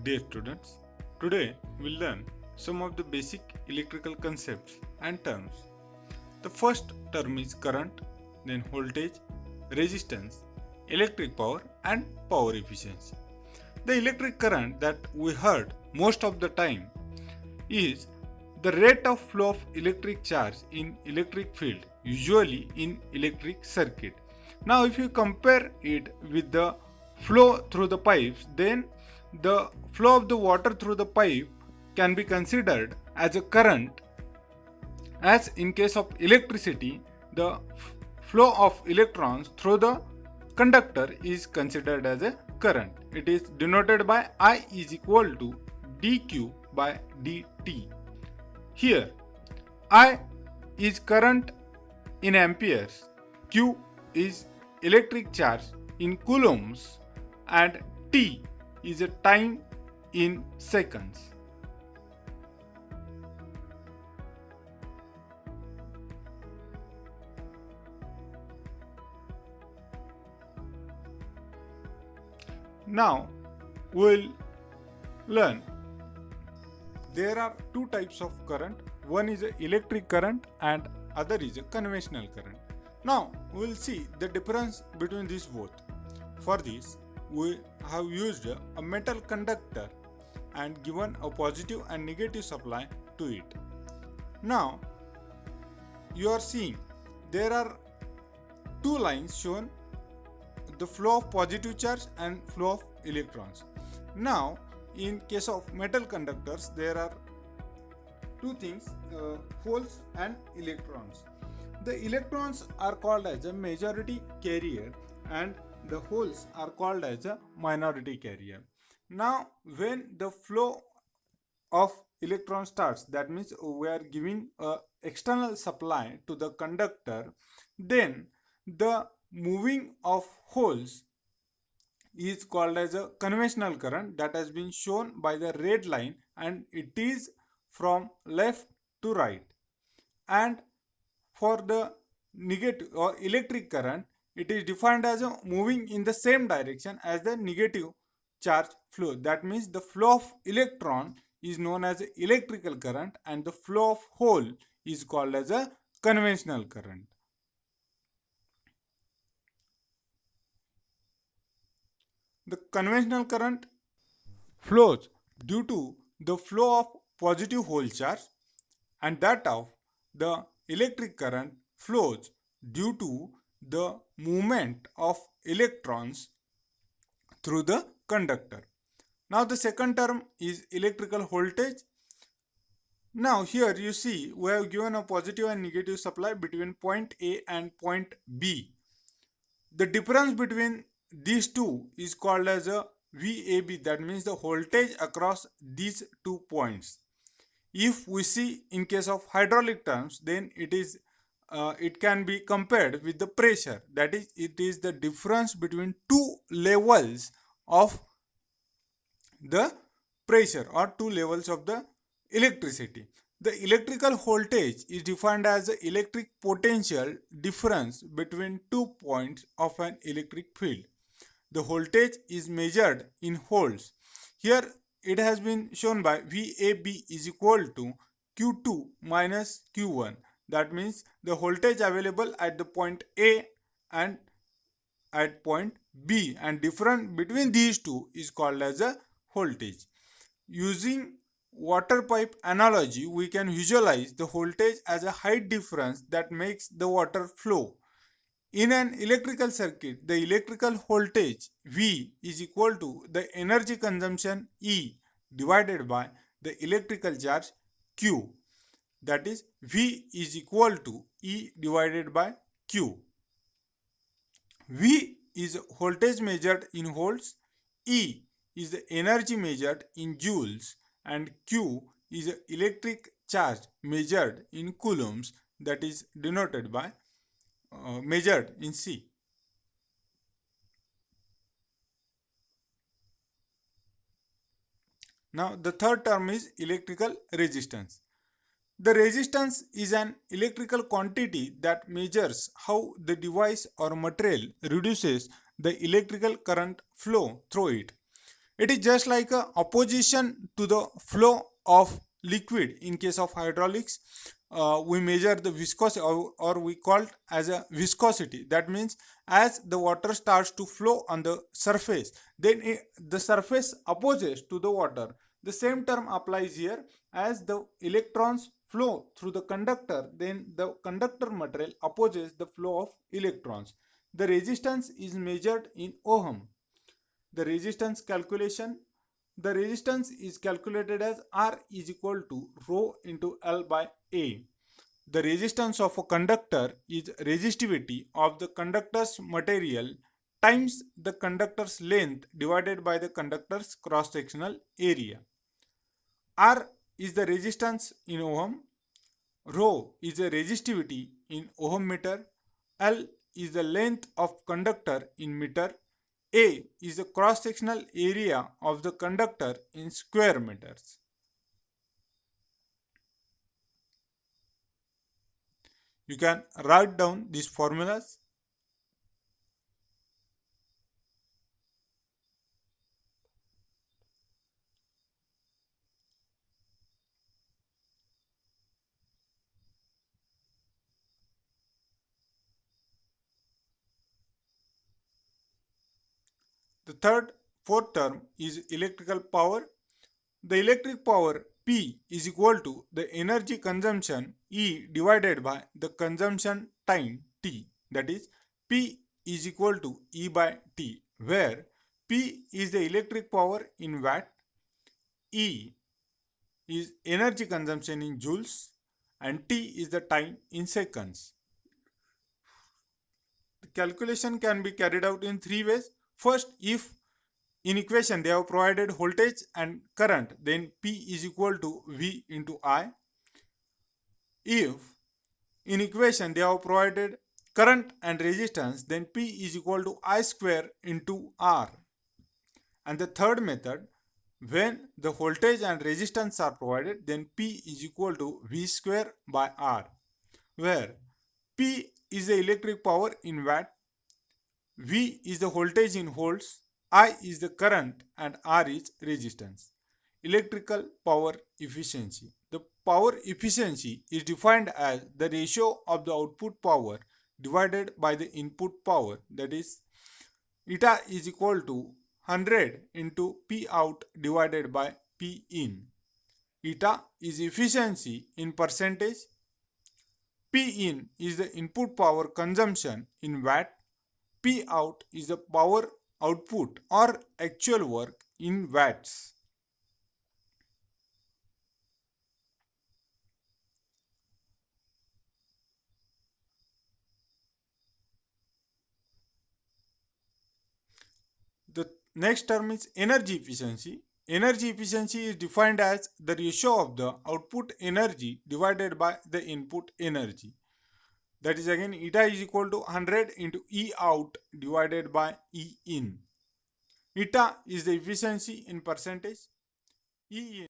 Dear students, today we'll learn some of the basic electrical concepts and terms. The first term is current, then voltage, resistance, electric power, and power efficiency. The electric current that we heard most of the time is the rate of flow of electric charge in electric field, usually in electric circuit. Now, if you compare it with the flow through the pipes, then the flow of the water through the pipe can be considered as a current, as in case of electricity, the flow of electrons through the conductor is considered as a current. It is denoted by I is equal to dq by dt. Here, I is current in amperes, Q is electric charge in coulombs, and T is a time in seconds. Now, we'll learn there are two types of current. One is a electric current and other is a conventional current. Now we will see the difference between these both. For this we have used a metal conductor and given a positive and negative supply to it. Now you are seeing there are two lines shown, the flow of positive charge and flow of electrons. Now in case of metal conductors, there are two things, holes and electrons. The electrons are called as a majority carrier and the holes are called as a minority carrier. Now when the flow of electron starts, that means we are giving a external supply to the conductor, then the moving of holes is called as a conventional current, that has been shown by the red line, and it is from left to right. And for the negative or electric current, it is defined as a moving in the same direction as the negative charge flow. That means the flow of electron is known as electrical current and the flow of hole is called as a conventional current. The conventional current flows due to the flow of positive hole charge, and that of the electric current flows due to the movement of electrons through the conductor. Now the second term is electrical voltage. Now here you see we have given a positive and negative supply between point A and point B. The difference between these two is called as a VAB, that means the voltage across these 2 points. If we see in case of hydraulic terms, then it can be compared with the pressure, that is it is the difference between two levels of the pressure or two levels of the electricity. The electrical voltage is defined as the electric potential difference between 2 points of an electric field. The voltage is measured in volts. Here it has been shown by VAB is equal to Q2 minus Q1. That means the voltage available at the point A and at point B, and difference between these two is called as a voltage. Using water pipe analogy, we can visualize the voltage as a height difference that makes the water flow. In an electrical circuit, the electrical voltage V is equal to the energy consumption E divided by the electrical charge Q. That is, V is equal to E divided by Q. V is voltage measured in volts, E is the energy measured in joules, and Q is the electric charge measured in coulombs, that is denoted by measured in C. Now the third term is electrical resistance. The resistance is an electrical quantity that measures how the device or material reduces the electrical current flow through it. It is just like a opposition to the flow of liquid. In case of hydraulics, we measure the viscosity, or we call it as a viscosity. That means as the water starts to flow on the surface, then the surface opposes to the water. The same term applies here. As the electrons flow through the conductor, then the conductor material opposes the flow of electrons. The resistance is measured in ohm. The resistance calculation, the resistance is calculated as R is equal to rho into L by A. The resistance of a conductor is resistivity of the conductor's material times the conductor's length divided by the conductor's cross-sectional area. R is the resistance in ohm, rho is the resistivity in ohm meter, L is the length of conductor in meter, A is the cross-sectional area of the conductor in square meters. You can write down these formulas. The fourth term is electrical power. The electric power P is equal to the energy consumption E divided by the consumption time T. That is, P is equal to E by T, where P is the electric power in watt, E is energy consumption in joules, and T is the time in seconds. The calculation can be carried out in three ways. First, if in equation they have provided voltage and current, then P is equal to V into I. If in equation they have provided current and resistance, then P is equal to I square into R. And the third method, when the voltage and resistance are provided, then P is equal to V square by R, where P is the electric power in watt, V is the voltage in volts, I is the current, and R is resistance. Electrical power efficiency. The power efficiency is defined as the ratio of the output power divided by the input power. That is, eta is equal to 100 into P out divided by P in. Eta is efficiency in percentage. P in is the input power consumption in watt. P out is the power output or actual work in watts. The next term is energy efficiency. Energy efficiency is defined as the ratio of the output energy divided by the input energy. That is, again, eta is equal to 100 into E out divided by E in. Eta is the efficiency in percentage. E in